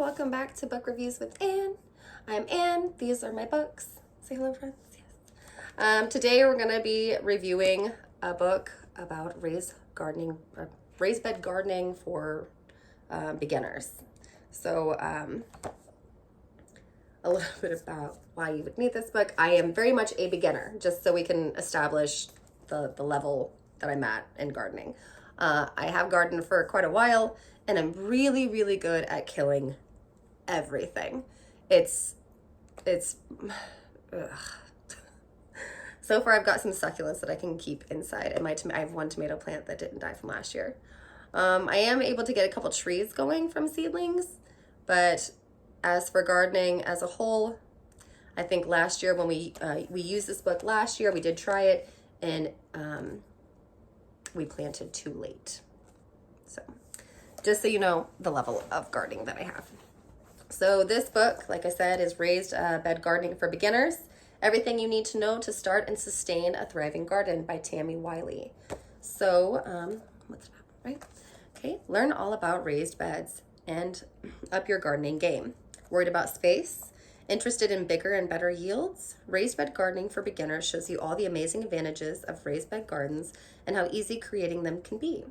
welcome back to Book Reviews with Anne. I'm Anne, these are my books. Say hello, friends. Yes. Today we're going to be reviewing a book about raised bed gardening for beginners. So a little bit about why you would need this book. I am very much a beginner, just so we can establish the level that I'm at in gardening. I have gardened for quite a while, and I'm really, really good at killing everything. It's ugh. So far I've got some succulents that I can keep inside, and I have one tomato plant that didn't die from last year. I am able to get a couple trees going from seedlings, but as for gardening as a whole, I think last year when we used this book last year, we did try it, and we planted too late. So just so you know the level of gardening that I have. So this book, like I said, is Raised Bed Gardening for Beginners. Everything you need to know to start and sustain a thriving garden by Tammy Wylie. So what's that, right? Okay, learn all about raised beds and up your gardening game. Worried about space? Interested in bigger and better yields? Raised Bed Gardening for Beginners shows you all the amazing advantages of raised bed gardens and how easy creating them can be.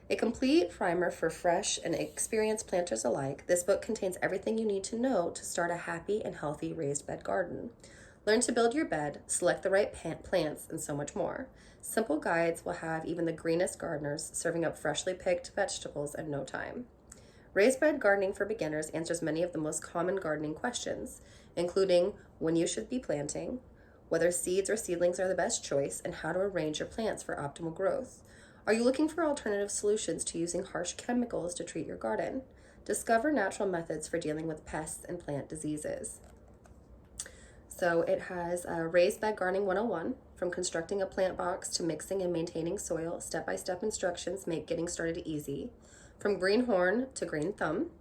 A complete primer for fresh and experienced planters alike, this book contains everything you need to know to start a happy and healthy raised bed garden. Learn to build your bed, select the right plants, and so much more. Simple guides will have even the greenest gardeners serving up freshly picked vegetables in no time. Raised Bed Gardening for Beginners answers many of the most common gardening questions, including when you should be planting, whether seeds or seedlings are the best choice, and how to arrange your plants for optimal growth. Are you looking for alternative solutions to using harsh chemicals to treat your garden? Discover natural methods for dealing with pests and plant diseases. So it has Raised Bed Gardening 101, from constructing a plant box to mixing and maintaining soil. Step-by-step instructions make getting started easy. From greenhorn to green thumb.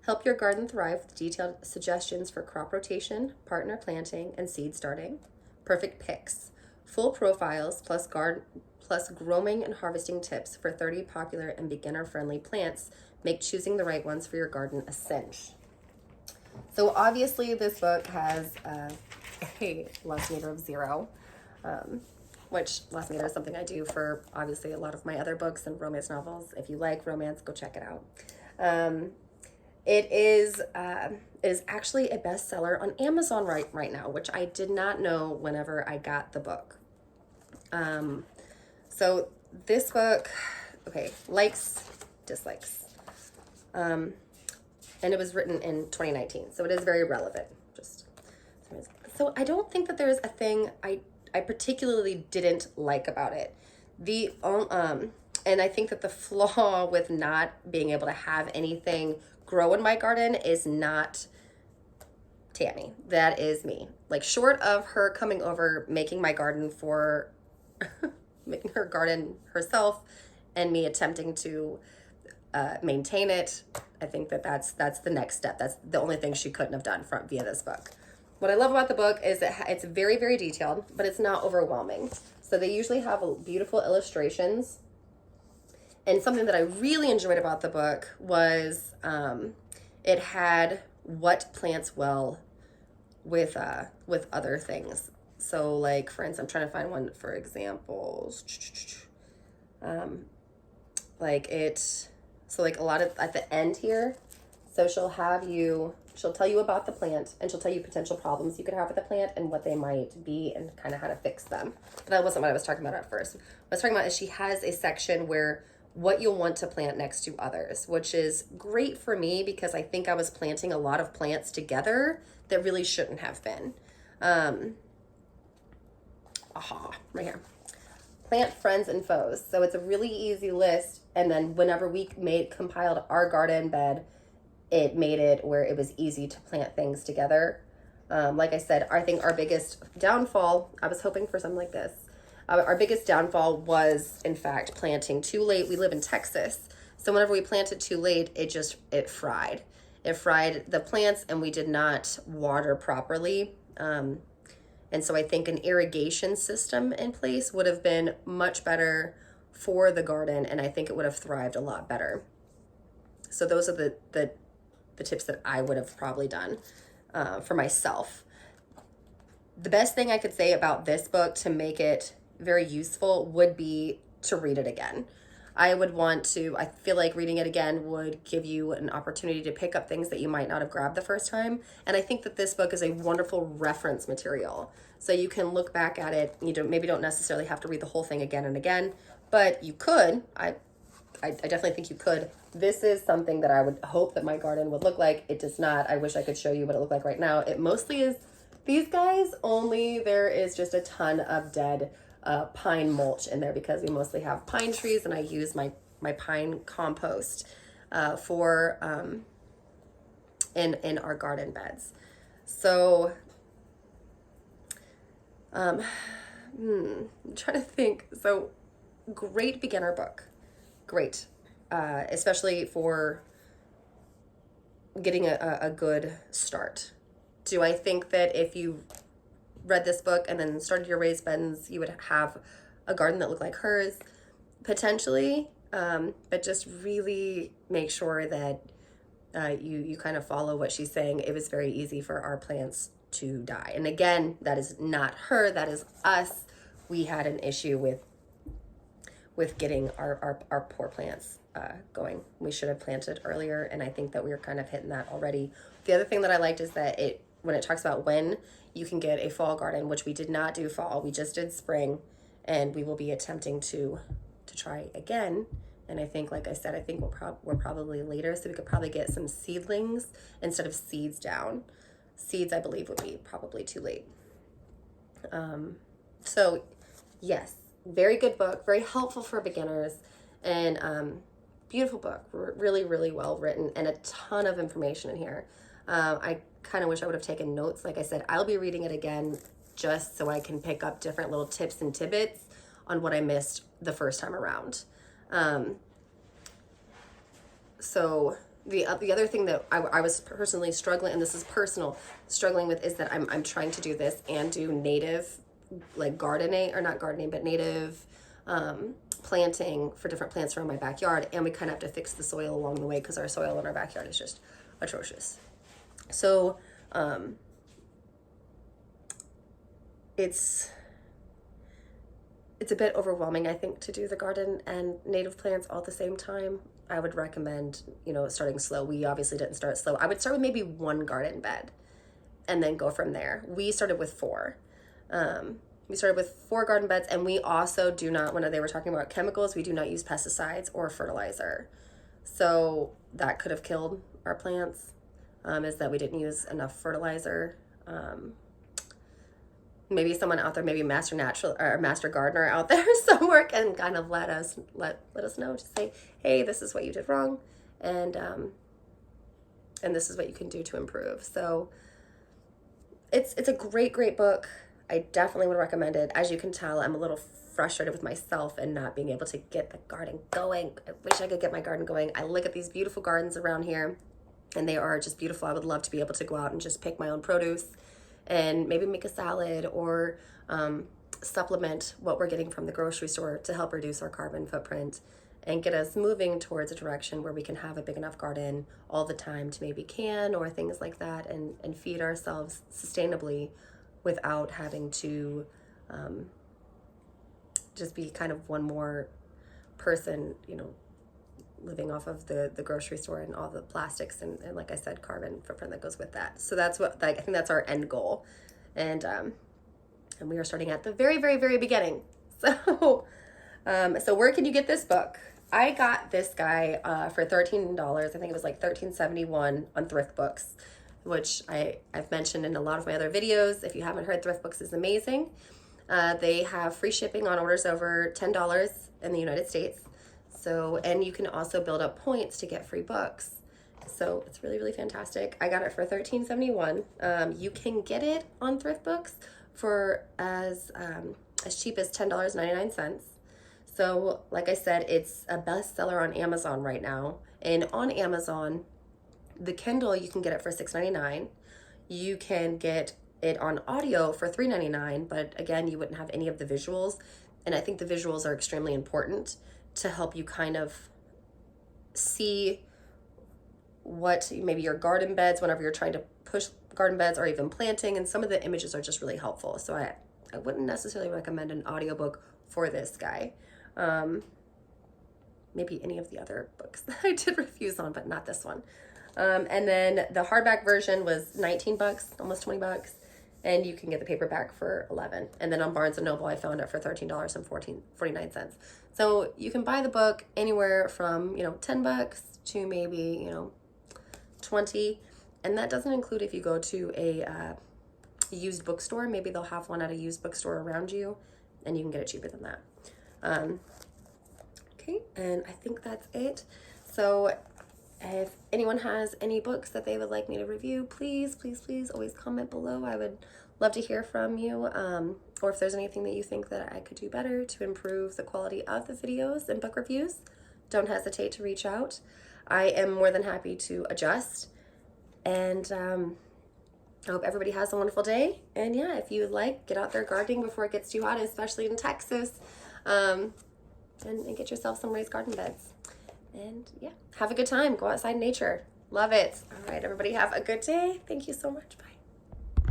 Help your garden thrive with detailed suggestions for crop rotation, partner planting, and seed starting. Perfect picks. Full profiles plus growing and harvesting tips for 30 popular and beginner-friendly plants make choosing the right ones for your garden a cinch. So obviously this book has a loss meter of 0, which loss meter is something I do for obviously a lot of my other books and romance novels. If you like romance, go check it out. It is actually a bestseller on Amazon right now, which I did not know whenever I got the book. So this book, okay, likes, dislikes. And it was written in 2019, so it is very relevant. So I don't think that there is a thing I particularly didn't like about it. And I think that the flaw with not being able to have anything grow in my garden is not Tammy. That is me. Like, short of her coming over, making my garden for making her garden herself, and me attempting to maintain it, I think that that's the next step. That's the only thing she couldn't have done via this book. What I love about the book is that it's very, very detailed, but it's not overwhelming. So they usually have beautiful illustrations. And something that I really enjoyed about the book was it had what plants well with other things. So, like, for instance, I'm trying to find one for examples. So like a lot of at the end here, so she'll tell you about the plant, and she'll tell you potential problems you could have with the plant and what they might be and kind of how to fix them. But that wasn't what I was talking about at first. What I was talking about is she has a section where what you'll want to plant next to others, which is great for me because I think I was planting a lot of plants together that really shouldn't have been. Right here. Plant friends and foes. So it's a really easy list. And then whenever we compiled our garden bed, it made it where it was easy to plant things together. Like I said, I think our biggest downfall, I was hoping for something like this. Our biggest downfall was, in fact, planting too late. We live in Texas. So whenever we planted too late, it fried. It fried the plants, and we did not water properly. And so I think an irrigation system in place would have been much better for the garden, and I think it would have thrived a lot better. So those are the the tips that I would have probably done for myself. The best thing I could say about this book to make it very useful would be to read it again. I feel like reading it again would give you an opportunity to pick up things that you might not have grabbed the first time. And I think that this book is a wonderful reference material. So you can look back at it. You maybe don't necessarily have to read the whole thing again and again, but you could. I definitely think you could. This is something that I would hope that my garden would look like. It does not. I wish I could show you what it looked like right now. It mostly is these guys, only there is just a ton of dead pine mulch in there because we mostly have pine trees, and I use my pine compost for in our garden beds. So I'm trying to think. So great beginner book. Great. Especially for getting a good start. Do I think that if you read this book and then started your raised beds, you would have a garden that looked like hers? Potentially, but just really make sure that you kind of follow what she's saying. It was very easy for our plants to die. And again, that is not her, that is us. We had an issue with getting our poor plants going. We should have planted earlier, and I think that we were kind of hitting that already. The other thing that I liked is that when it talks about when you can get a fall garden, which we did not do fall, we just did spring, and we will be attempting to try again. And I think, like I said, I think we're probably later, so we could probably get some seedlings instead of seeds down. Seeds, I believe, would be probably too late. So yes, very good book, very helpful for beginners, and beautiful book, really, really well written, and a ton of information in here. I kind of wish I would have taken notes. Like I said, I'll be reading it again just so I can pick up different little tips and tidbits on what I missed the first time around. So the other thing that I was personally struggling, and this is personal, struggling with, is that I'm trying to do this and do native, like gardening, or not gardening, but native planting for different plants around my backyard. And we kind of have to fix the soil along the way because our soil in our backyard is just atrocious. So it's a bit overwhelming, I think, to do the garden and native plants all at the same time. I would recommend, starting slow. We obviously didn't start slow. I would start with maybe one garden bed and then go from there. We started with 4. We started with 4 garden beds, and we also do not, when they were talking about chemicals, we do not use pesticides or fertilizer. So that could have killed our plants, is that we didn't use enough fertilizer. Maybe someone out there, maybe master gardener out there somewhere, can kind of let us know, to say, hey, this is what you did wrong, and this is what you can do to improve. So it's a great book. I definitely would recommend it. As you can tell, I'm a little frustrated with myself and not being able to get the garden going. I wish I could get my garden going. I look at these beautiful gardens around here, and they are just beautiful. I would love to be able to go out and just pick my own produce and maybe make a salad, or supplement what we're getting from the grocery store to help reduce our carbon footprint and get us moving towards a direction where we can have a big enough garden all the time to maybe can, or things like that, and feed ourselves sustainably without having to just be kind of one more person, living off of the grocery store and all the plastics and like I said, carbon footprint that goes with that. So that's what, I think that's our end goal. And we are starting at the very, very, very beginning. So where can you get this book? I got this guy for $13. I think it was like $13.71 on Thrift Books, which I've mentioned in a lot of my other videos. If you haven't heard, Thrift Books is amazing. They have free shipping on orders over $10 in the United States. So, and you can also build up points to get free books. So it's really, really fantastic. I got it for $13.71. You can get it on Thrift Books for as cheap as $10.99. So like I said, it's a bestseller on Amazon right now. And on Amazon, the Kindle, you can get it for $6.99. You can get it on audio for $3.99, but again, you wouldn't have any of the visuals. And I think the visuals are extremely important to help you kind of see what maybe your garden beds, whenever you're trying to push garden beds or even planting, and some of the images are just really helpful. So I wouldn't necessarily recommend an audiobook for this guy. Maybe any of the other books that I did reviews on, but not this one. And then the hardback version was 19 bucks, almost 20 bucks. And you can get the paperback for 11. And then on Barnes & Noble, I found it for $13.49. So you can buy the book anywhere from, 10 bucks to maybe, 20. And that doesn't include if you go to a used bookstore. Maybe they'll have one at a used bookstore around you, and you can get it cheaper than that. Okay, and I think that's it. So if anyone has any books that they would like me to review, please, please, please always comment below. I would love to hear from you. Or if there's anything that you think that I could do better to improve the quality of the videos and book reviews, don't hesitate to reach out. I am more than happy to adjust. And I hope everybody has a wonderful day. And yeah, if you would like, get out there gardening before it gets too hot, especially in Texas. And get yourself some raised garden beds. And yeah, have a good time. Go outside in nature. Love it. All right, everybody have a good day. Thank you so much. Bye.